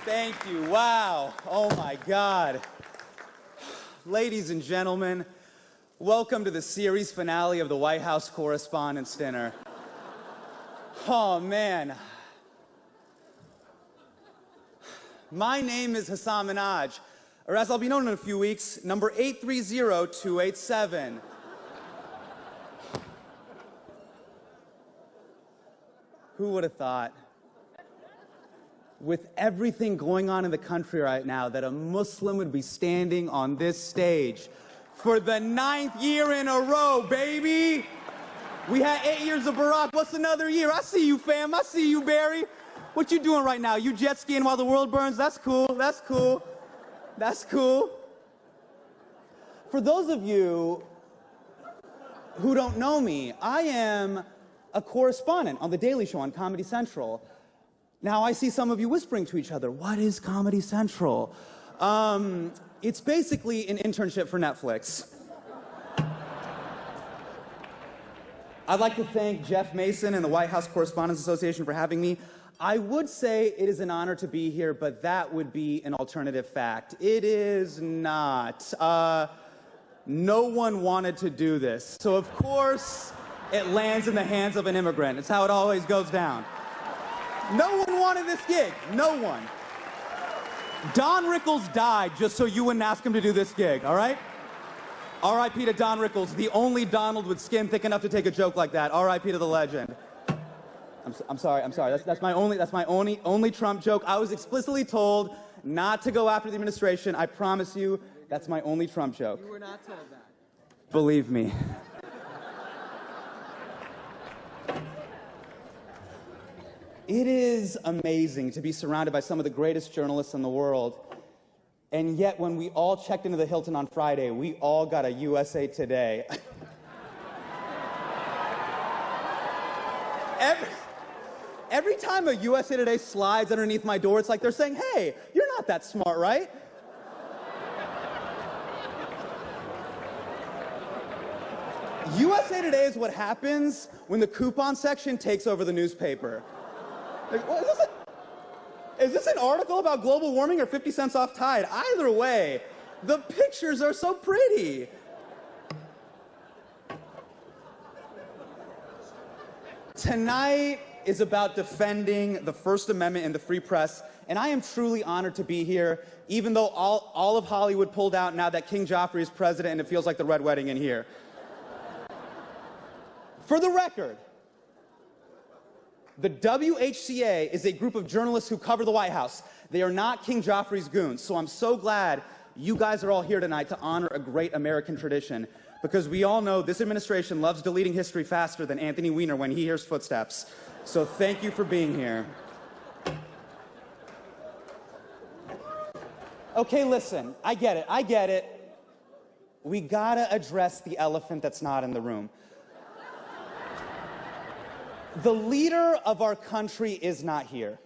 Thank you. Wow. Oh, my God. Ladies and gentlemen, welcome to the series finale of the White House Correspondents' Dinner. Oh, man. My name is Hassan Minhaj, or as I'll be known in a few weeks, number 830287. Who would have thought, with everything going on in the country right now, that a Muslim would be standing on this stage for the 9th year in a row, baby? We had 8 years of Barack. What's another year? I see you, fam. I see you, Barry. What you doing right now? You jet skiing while the world burns? That's cool. That's cool. That's cool. For those of you who don't know me, I am a correspondent on The Daily Show on Comedy Central. Now, I see some of you whispering to each other, what is Comedy Central? It's basically an internship for Netflix. I'd like to thank Jeff Mason and the White House Correspondents Association for having me. I would say it is an honor to be here, but that would be an alternative fact. It is not. No one wanted to do this. So, of course, it lands in the hands of an immigrant. It's how it always goes down. No one wanted this gig. No one. Don Rickles died just so you wouldn't ask him to do this gig, all right? R.I.P. to Don Rickles, the only Donald with skin thick enough to take a joke like that. R.I.P. to the legend. I'm sorry. That's my only Trump joke. I was explicitly told not to go after the administration. I promise you, that's my only Trump joke. You were not told that. Believe me. It is amazing to be surrounded by some of the greatest journalists in the world. And yet, when we all checked into the Hilton on Friday, we all got a USA Today. Every time a USA Today slides underneath my door, it's like they're saying, hey, you're not that smart, right? USA Today is what happens when the coupon section takes over the newspaper. Like, what, is this an article about global warming or 50 cents off Tide? Either way, the pictures are so pretty. Tonight is about defending the First Amendment and the free press, and I am truly honored to be here, even though all of Hollywood pulled out now that King Joffrey is president and it feels like the Red Wedding in here. For the record, the WHCA is a group of journalists who cover the White House. They are not King Joffrey's goons, so I'm so glad you guys are all here tonight to honor a great American tradition, because we all know this administration loves deleting history faster than Anthony Weiner when he hears footsteps. So thank you for being here. Okay, listen, I get it. We gotta address the elephant that's not in the room. The leader of our country is not here.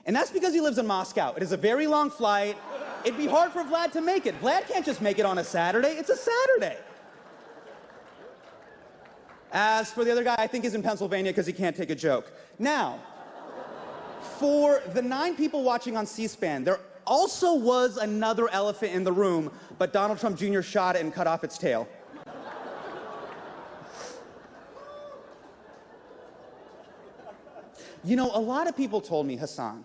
And that's because he lives in Moscow. It is a very long flight. It'd be hard for Vlad to make it. Vlad can't just make it on a Saturday. It's a Saturday. As for the other guy, I think he's in Pennsylvania because he can't take a joke. Now, for the 9 people watching on C-SPAN, there also was another elephant in the room, but Donald Trump Jr. shot it and cut off its tail. You know, a lot of people told me, Hassan,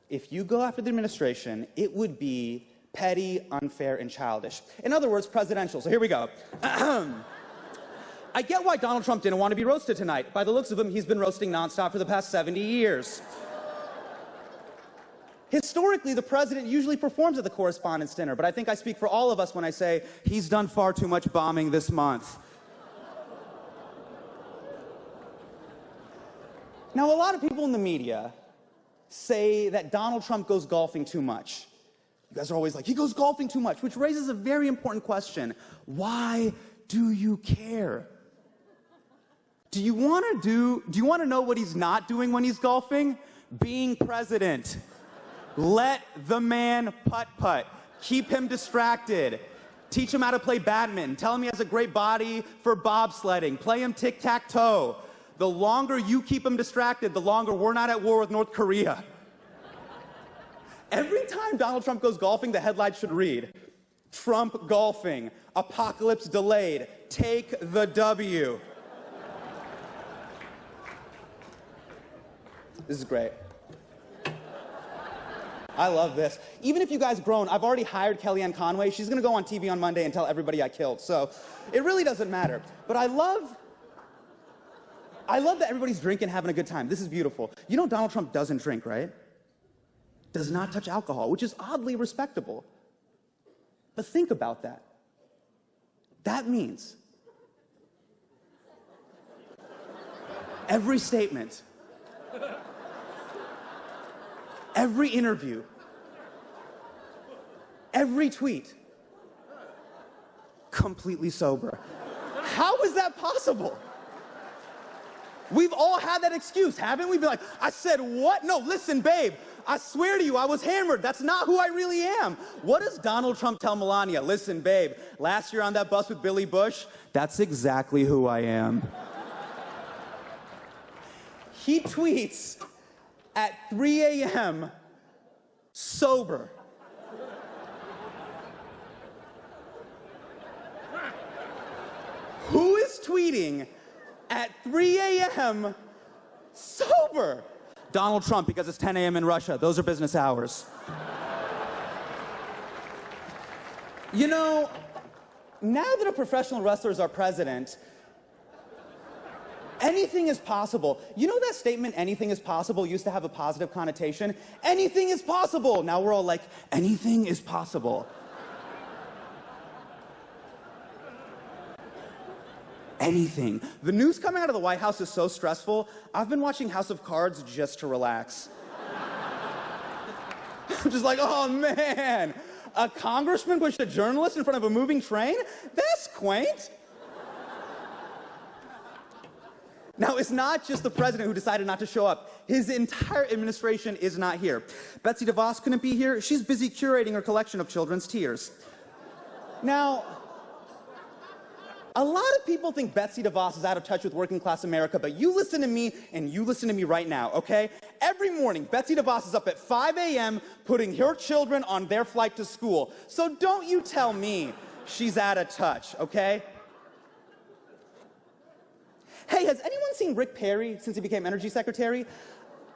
if you go after the administration, it would be petty, unfair, and childish. In other words, presidential. So here we go. I get why Donald Trump didn't want to be roasted tonight. By the looks of him, he's been roasting nonstop for the past 70 years. Historically, the president usually performs at the Correspondents' Dinner, but I think I speak for all of us when I say he's done far too much bombing this month. Now, a lot of people in the media say that Donald Trump goes golfing too much. You guys are always like, he goes golfing too much, which raises a very important question. Why do you care? Do you want to know what he's not doing when he's golfing? Being president. Let the man putt-putt. Keep him distracted. Teach him how to play badminton. Tell him he has a great body for bobsledding. Play him tic-tac-toe. The longer you keep him distracted, the longer we're not at war with North Korea. Every time Donald Trump goes golfing, the headline should read, Trump golfing, apocalypse delayed, take the W. This is great. I love this. Even if you guys groan, I've already hired Kellyanne Conway. She's gonna go on TV on Monday and tell everybody I killed. So it really doesn't matter. But I love that everybody's drinking, having a good time. This is beautiful. You know Donald Trump doesn't drink, right? Does not touch alcohol, which is oddly respectable. But think about that. That means every statement, every interview, every tweet, completely sober. How is that possible? We've all had that excuse, haven't we? Be like, I said what? No, listen, babe, I swear to you, I was hammered. That's not who I really am. What does Donald Trump tell Melania? Listen, babe, last year on that bus with Billy Bush, that's exactly who I am. He tweets at 3 a.m. sober. Who is tweeting at 3 a.m. sober? Donald Trump, because it's 10 a.m. in Russia. Those are business hours. You know, now that a professional wrestler is our president, anything is possible. You know that statement, anything is possible, used to have a positive connotation? Anything is possible. Now we're all like, anything is possible. Anything. The news coming out of the White House is so stressful, I've been watching House of Cards just to relax. I'm just like, oh man, a congressman pushed a journalist in front of a moving train? That's quaint. Now, it's not just the president who decided not to show up. His entire administration is not here. Betsy DeVos couldn't be here. She's busy curating her collection of children's tears. Now, a lot of people think Betsy DeVos is out of touch with working class America, but you listen to me and you listen to me right now, okay? Every morning, Betsy DeVos is up at 5 a.m. putting her children on their flight to school. So don't you tell me she's out of touch, okay? Hey, has anyone seen Rick Perry since he became energy secretary?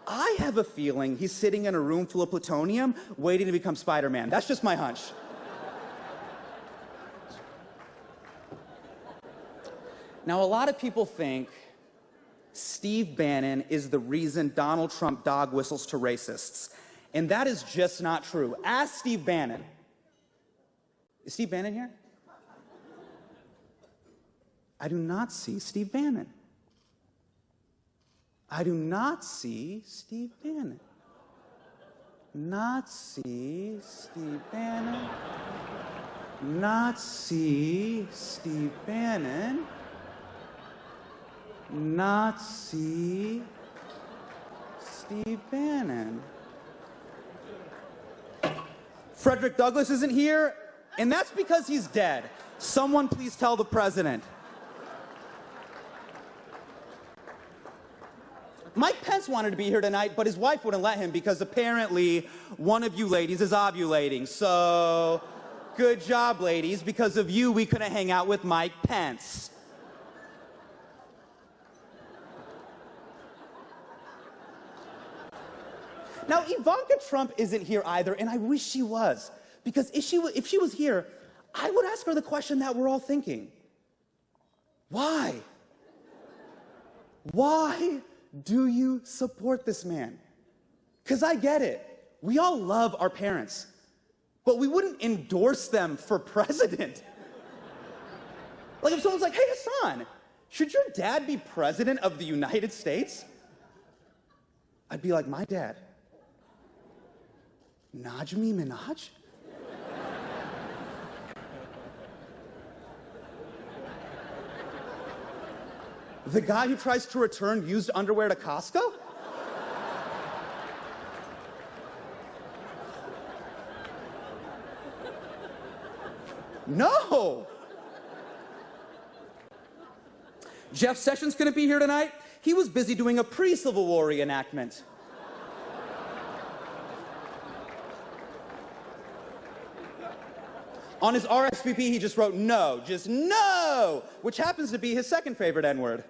I have a feeling he's sitting in a room full of plutonium waiting to become Spider-Man. That's just my hunch. Now, a lot of people think Steve Bannon is the reason Donald Trump dog whistles to racists. And that is just not true. Ask Steve Bannon. Is Steve Bannon here? I do not see Steve Bannon. I do not see Steve Bannon. Not see Steve Bannon. Not see Steve Bannon. Not see Steve Bannon. Frederick Douglass isn't here, and that's because he's dead. Someone please tell the president. Mike Pence wanted to be here tonight, but his wife wouldn't let him because apparently one of you ladies is ovulating. So, good job, ladies. Because of you, we couldn't hang out with Mike Pence. Now, Ivanka Trump isn't here either, and I wish she was. Because if she was here, I would ask her the question that we're all thinking. Why? Why do you support this man? Because I get it. We all love our parents, but we wouldn't endorse them for president. Like if someone's like, hey, Hassan, should your dad be president of the United States? I'd be like, my dad? Najmi Minaj? The guy who tries to return used underwear to Costco? No! Jeff Sessions couldn't be here tonight. He was busy doing a pre-Civil War reenactment. On his RSVP, he just wrote no, just no, which happens to be his second favorite N-word.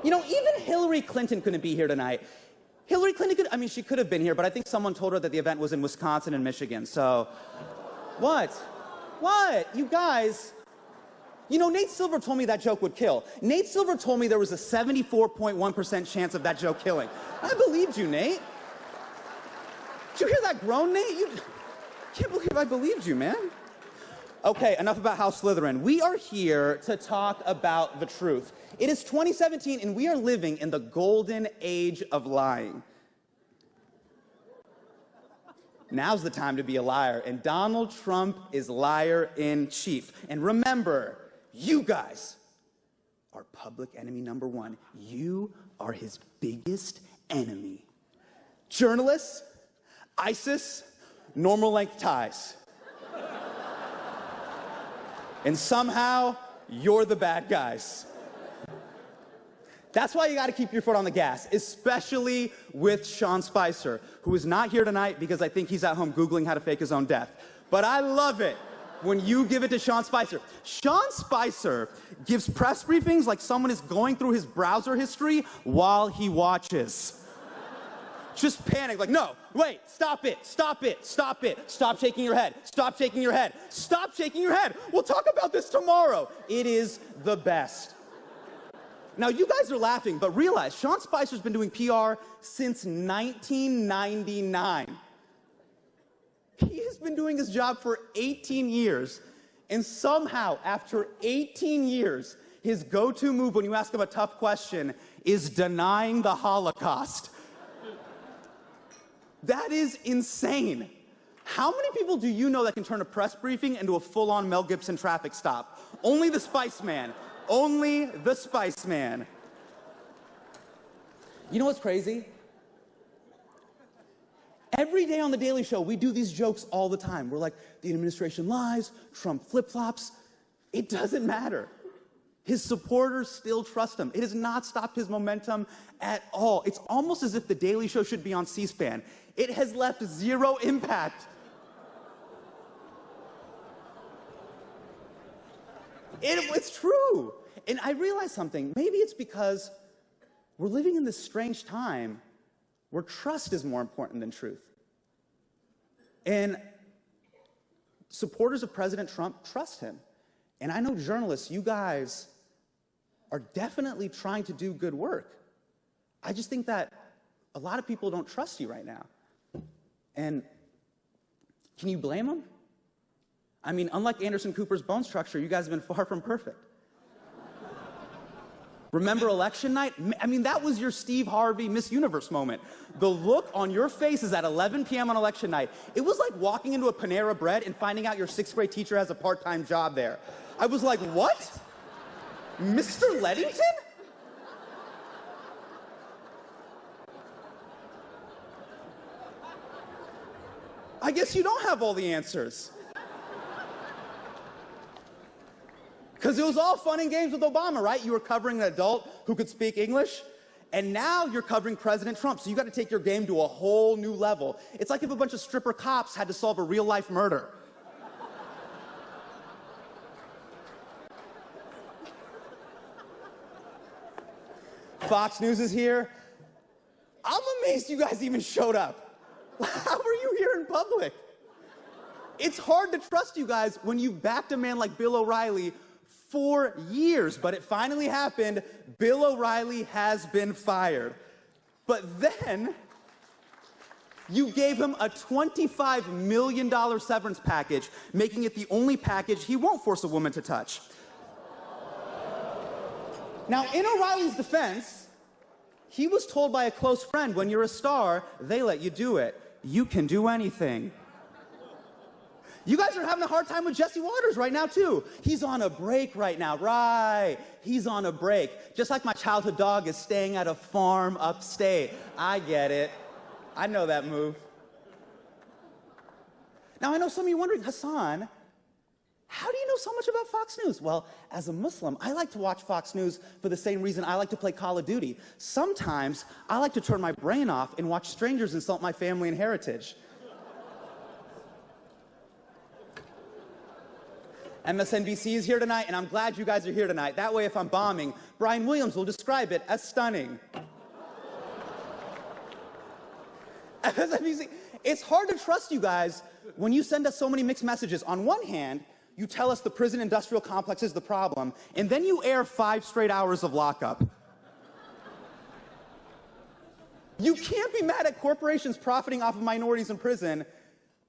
You know, even Hillary Clinton couldn't be here tonight. Hillary Clinton she could have been here, but I think someone told her that the event was in Wisconsin and Michigan, so. What? What? You guys. You know, Nate Silver told me that joke would kill. Nate Silver told me there was a 74.1% chance of that joke killing. I believed you, Nate. Did you hear that groan, Nate? You can't believe I believed you, man. Okay, enough about House Slytherin. We are here to talk about the truth. It is 2017, and we are living in the golden age of lying. Now's the time to be a liar, and Donald Trump is liar in chief. And remember, you guys are public enemy number one. You are his biggest enemy. Journalists, ISIS, normal length ties. And somehow, you're the bad guys. That's why you gotta keep your foot on the gas, especially with Sean Spicer, who is not here tonight because I think he's at home Googling how to fake his own death. But I love it when you give it to Sean Spicer. Sean Spicer gives press briefings like someone is going through his browser history while he watches. Just panic, like, no, wait, stop it, stop it, stop it, stop shaking your head, stop shaking your head, stop shaking your head. We'll talk about this tomorrow. It is the best. Now, you guys are laughing, but realize Sean Spicer's been doing PR since 1999. He has been doing his job for 18 years, and somehow, after 18 years, his go-to move when you ask him a tough question is denying the Holocaust. That is insane. How many people do you know that can turn a press briefing into a full-on Mel Gibson traffic stop? Only the Spice Man. Only the Spice Man. You know what's crazy? Every day on The Daily Show, we do these jokes all the time. We're like, the administration lies, Trump flip-flops. It doesn't matter. His supporters still trust him. It has not stopped his momentum at all. It's almost as if The Daily Show should be on C-SPAN. It has left zero impact. It's true. And I realized something. Maybe it's because we're living in this strange time where trust is more important than truth. And supporters of President Trump trust him. And I know journalists, you guys are definitely trying to do good work. I just think that a lot of people don't trust you right now. And can you blame them? I mean, unlike Anderson Cooper's bone structure, you guys have been far from perfect. Remember election night? I mean, that was your Steve Harvey Miss Universe moment. The look on your faces at 11 p.m. on election night, it was like walking into a Panera Bread and finding out your 6th grade teacher has a part-time job there. I was like, what? Mr. Leddington? I guess you don't have all the answers. Because it was all fun and games with Obama, right? You were covering an adult who could speak English, and now you're covering President Trump, so you got to take your game to a whole new level. It's like if a bunch of stripper cops had to solve a real-life murder. Fox News is here. I'm amazed you guys even showed up. How are you here in public? It's hard to trust you guys when you backed a man like Bill O'Reilly for years, but it finally happened. Bill O'Reilly has been fired. But then you gave him a $25 million severance package, making it the only package he won't force a woman to touch. Now, in O'Reilly's defense, he was told by a close friend, when you're a star, they let you do it. You can do anything. You guys are having a hard time with Jesse Waters right now, too. He's on a break right now, right? He's on a break. Just like my childhood dog is staying at a farm upstate. I get it. I know that move. Now, I know some of you are wondering, Hassan, how do you know so much about Fox News? Well, as a Muslim, I like to watch Fox News for the same reason I like to play Call of Duty. Sometimes, I like to turn my brain off and watch strangers insult my family and heritage. MSNBC is here tonight, and I'm glad you guys are here tonight. That way, if I'm bombing, Brian Williams will describe it as stunning. MSNBC, it's hard to trust you guys when you send us so many mixed messages. On one hand, you tell us the prison industrial complex is the problem, and then you air 5 straight hours of lockup. You can't be mad at corporations profiting off of minorities in prison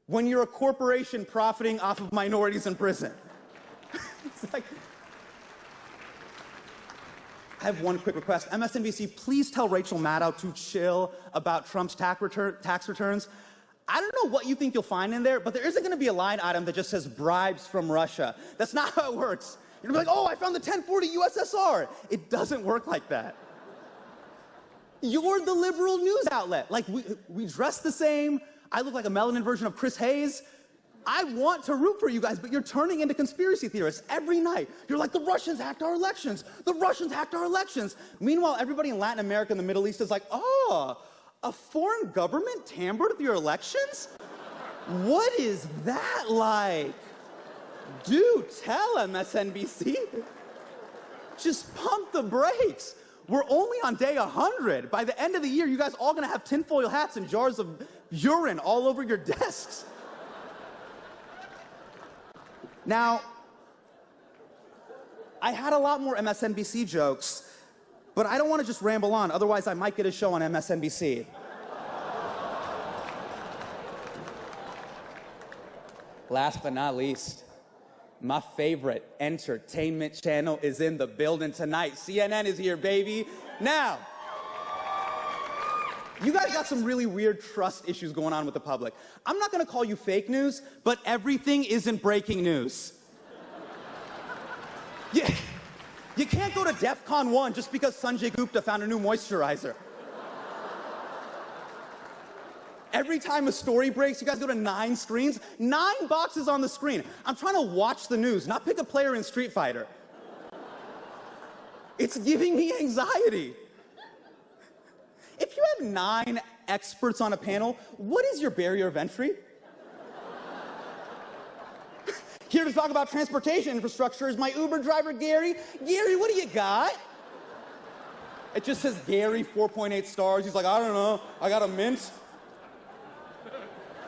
when you're a corporation profiting off of minorities in prison. It's like, I have one quick request. MSNBC, please tell Rachel Maddow to chill about Trump's tax returns. I don't know what you think you'll find in there, but there isn't going to be a line item that just says bribes from Russia. That's not how it works. You're going to be like, oh, I found the 1040 USSR. It doesn't work like that. You're the liberal news outlet. Like, we dress the same. I look like a melanin version of Chris Hayes. I want to root for you guys, but you're turning into conspiracy theorists every night. You're like, the Russians hacked our elections. The Russians hacked our elections. Meanwhile, everybody in Latin America and the Middle East is like, oh, a foreign government tampered with your elections? What is that like? Do tell, MSNBC. Just pump the brakes. We're only on day 100. By the end of the year, you guys all gonna have tinfoil hats and jars of urine all over your desks. Now, I had a lot more MSNBC jokes, but I don't want to just ramble on, otherwise I might get a show on MSNBC. Last but not least, my favorite entertainment channel is in the building tonight. CNN is here, baby. Now, you guys got some really weird trust issues going on with the public. I'm not gonna call you fake news, but everything isn't breaking news. You can't go to DEF CON 1 just because Sanjay Gupta found a new moisturizer. Every time a story breaks, you guys go to 9 screens, 9 boxes on the screen. I'm trying to watch the news, not pick a player in Street Fighter. It's giving me anxiety. If you have 9 experts on a panel, what is your barrier of entry? Here to talk about transportation infrastructure is my Uber driver, Gary. Gary, what do you got? It just says Gary, 4.8 stars. He's like, I don't know, I got a mint.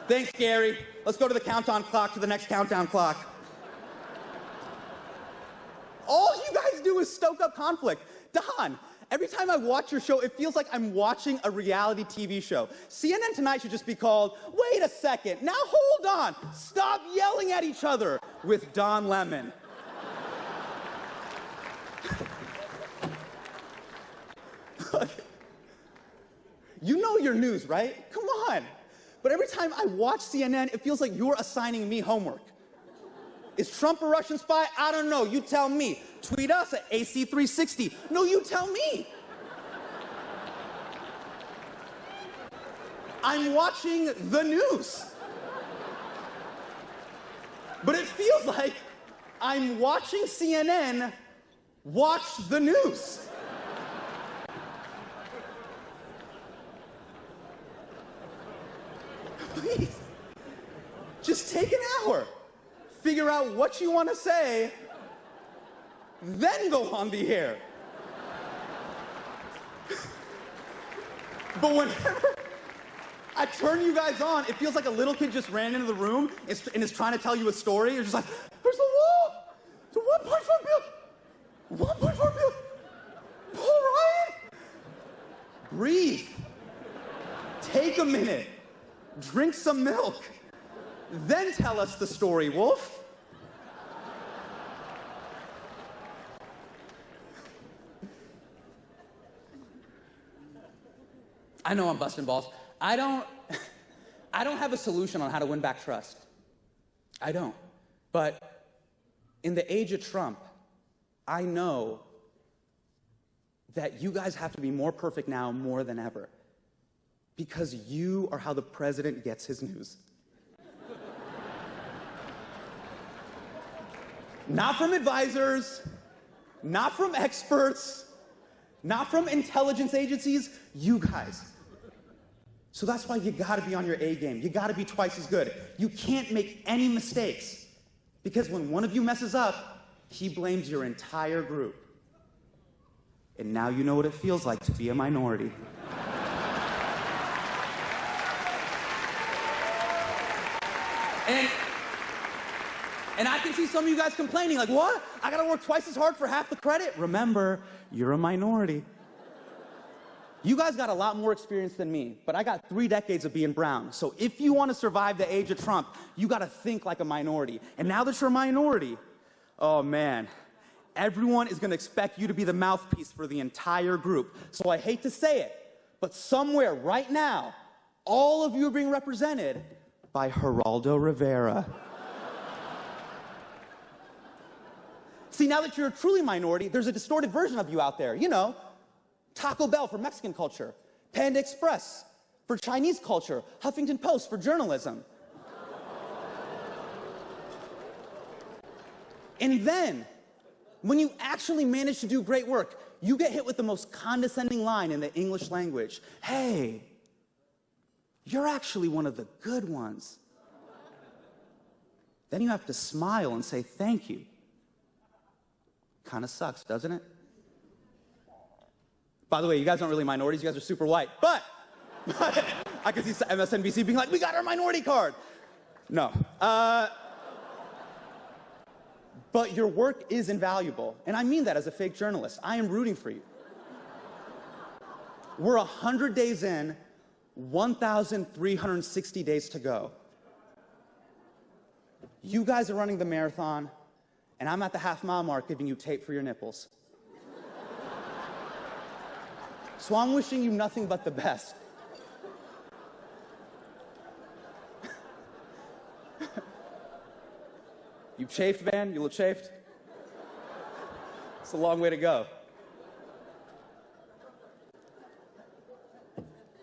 Thanks, Gary. Let's go to the countdown clock, to the next countdown clock. All you guys do is stoke up conflict. Don, every time I watch your show, it feels like I'm watching a reality TV show. CNN Tonight should just be called, wait a second, now hold on, stop yelling at each other, with Don Lemon. You know your news, right? Come on. But every time I watch CNN, it feels like you're assigning me homework. Is Trump a Russian spy? I don't know. You tell me. Tweet us at AC360. No, you tell me. I'm watching the news. But it feels like I'm watching CNN watch the news. Please, just take an hour. Figure out what you want to say, then go on the air. But whenever I turn you guys on, it feels like a little kid just ran into the room and is trying to tell you a story. You're just like, there's a wall. It's a 1.4 billion. 1.4 billion. Paul Ryan. Breathe. Take a minute. Drink some milk. Then tell us the story, Wolf. I know I'm busting balls. I don't have a solution on how to win back trust. I don't. But in the age of Trump, I know that you guys have to be more perfect now more than ever. Because you are how the president gets his news. Not from advisors, not from experts, not from intelligence agencies, you guys. So that's why you gotta be on your A game. You gotta be twice as good. You can't make any mistakes. Because when one of you messes up, he blames your entire group. And now you know what it feels like to be a minority. And I can see some of you guys complaining, like, what? I gotta work twice as hard for half the credit? Remember, you're a minority. You guys got a lot more experience than me, but I got 3 decades of being brown. So if you want to survive the age of Trump, you got to think like a minority. And now that you're a minority, oh man, everyone is going to expect you to be the mouthpiece for the entire group. So I hate to say it, but somewhere right now, all of you are being represented by Geraldo Rivera. See, now that you're a truly minority, there's a distorted version of you out there, you know. Taco Bell for Mexican culture, Panda Express for Chinese culture, Huffington Post for journalism. And then, when you actually manage to do great work, you get hit with the most condescending line in the English language. Hey, you're actually one of the good ones. Then you have to smile and say thank you. Kind of sucks, doesn't it? By the way, you guys aren't really minorities, you guys are super white. But I could see MSNBC being like, we got our minority card. No. But your work is invaluable. And I mean that as a fake journalist. I am rooting for you. We're 100 days in, 1,360 days to go. You guys are running the marathon, and I'm at the half-mile mark giving you tape for your nipples. So I'm wishing you nothing but the best. You chafed, man? You look chafed? It's a long way to go.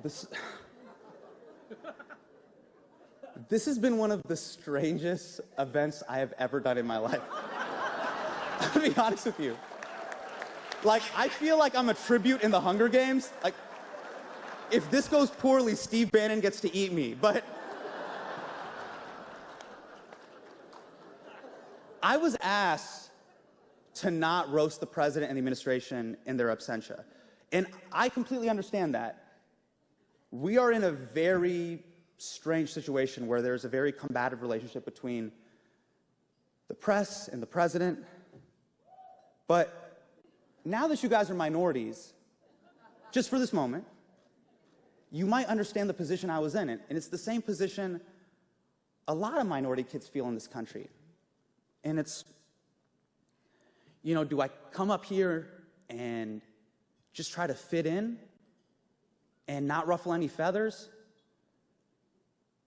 This has been one of the strangest events I have ever done in my life. To be honest with you. Like, I feel like I'm a tribute in the Hunger Games. Like, if this goes poorly, Steve Bannon gets to eat me. But I was asked to not roast the president and the administration in their absentia. And I completely understand that. We are in a very strange situation where there's a very combative relationship between the press and the president. But now that you guys are minorities, just for this moment, you might understand the position I was in. And it's the same position a lot of minority kids feel in this country. And it's, you know, do I come up here and just try to fit in and not ruffle any feathers?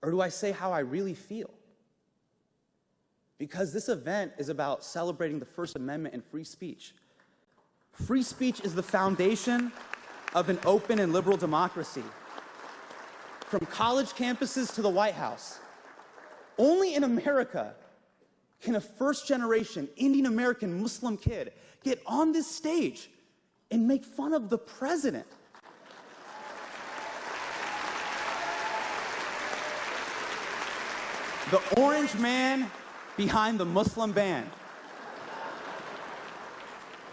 Or do I say how I really feel? Because this event is about celebrating the First Amendment and free speech. Free speech is the foundation of an open and liberal democracy. From college campuses to the White House. Only in America can a first-generation Indian American Muslim kid get on this stage and make fun of the president. The orange man behind the Muslim band.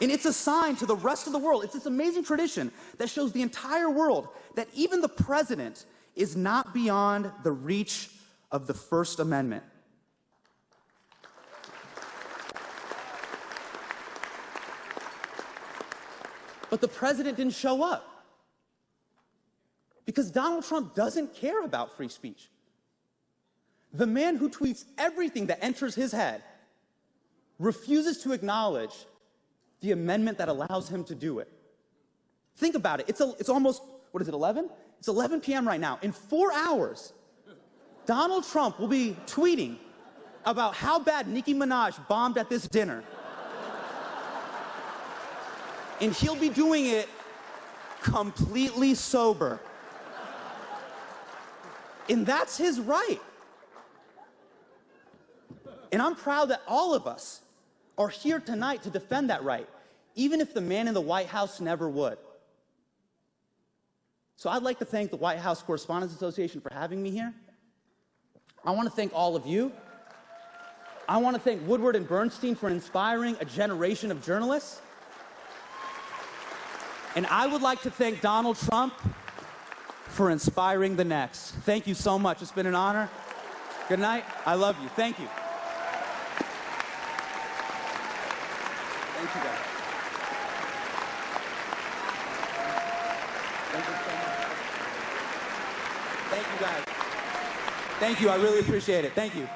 And it's a sign to the rest of the world. It's this amazing tradition that shows the entire world that even the president is not beyond the reach of the First Amendment. But the president didn't show up because Donald Trump doesn't care about free speech. The man who tweets everything that enters his head refuses to acknowledge the amendment that allows him to do it. Think about it. It's almost, what is it, 11? It's 11 p.m. right now. In 4 hours, Donald Trump will be tweeting about how bad Nicki Minaj bombed at this dinner. And he'll be doing it completely sober. And that's his right. And I'm proud that all of us are here tonight to defend that right, even if the man in the White House never would. So I'd like to thank the White House Correspondents Association for having me here. I want to thank all of you. I want to thank Woodward and Bernstein for inspiring a generation of journalists. And I would like to thank Donald Trump for inspiring the next. Thank you so much. It's been an honor. Good night. I love you. Thank you. Thank you, guys. Thank you so much. Thank you, guys. Thank you. I really appreciate it. Thank you.